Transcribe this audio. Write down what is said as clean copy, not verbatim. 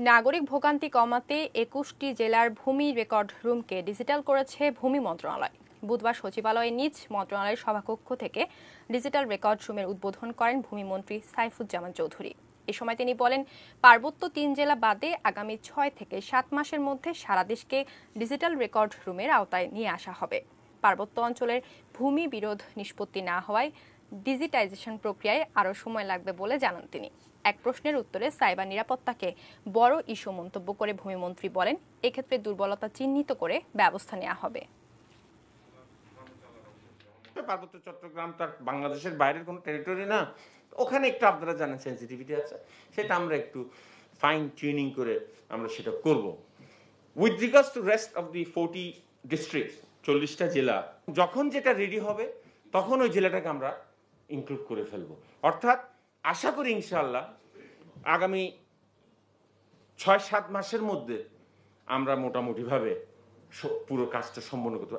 নাগরিক ভোগান্তি কমাতে ২১টি জেলার ভূমি রেকর্ড রুমকে ডিজিটাল করেছে ভূমি মন্ত্রণালয়। বুধবার সচিবালয়ে নিজ মন্ত্রণালয়ের সভাকক্ষ থেকে ডিজিটাল রেকর্ড রুমের উদ্বোধন করেন ভূমিমন্ত্রী সাইফুজ্জামান চৌধুরী। এ সময় তিনি বলেন, পার্বত্য ৩ জেলা বাদে আগামী ৬ থেকে ৭ মাসের মধ্যে সারা দেশকে ডিজিটাল রেকর্ড রুমের আওতায় নিয়ে আসা হবে। পার্বত্য অঞ্চলের ভূমি বিরোধ নিষ্পত্তি না হওয়ায় ডিজিটাইজেশন প্রক্রিয়ায় আরও সময় লাগবে বলে জানান তিনি। এক প্রশ্নের উত্তরে সাইবার নিরাপত্তাকে বড় ইস্যু মন্তব্য করে ভূমিমন্ত্রী বলেন, এক্ষেত্রে দুর্বলতা চিহ্নিত করে ব্যবস্থা নেওয়া হবে। পার্বত্য চট্টগ্রাম তার বাংলাদেশের বাইরের কোনো টেরিটরি না, ওখানে একটু আপনারা জানেন সেন্সিটিভিটি আছে, সেটা আমরা একটু ফাইন টিউনিং করে আমরা সেটা করব। With regards to rest of the 40 district, 40টা জেলা, যখন যেটা রেডি হবে তখন ওই জেলাটাকে আমরা ইনক্লুড করে ফেলবো। অর্থাৎ আশা করি ইনশাআল্লাহ আগামী ৬-৭ মাসের মধ্যে আমরা মোটামুটিভাবে পুরো কাজটা সম্পন্ন করতে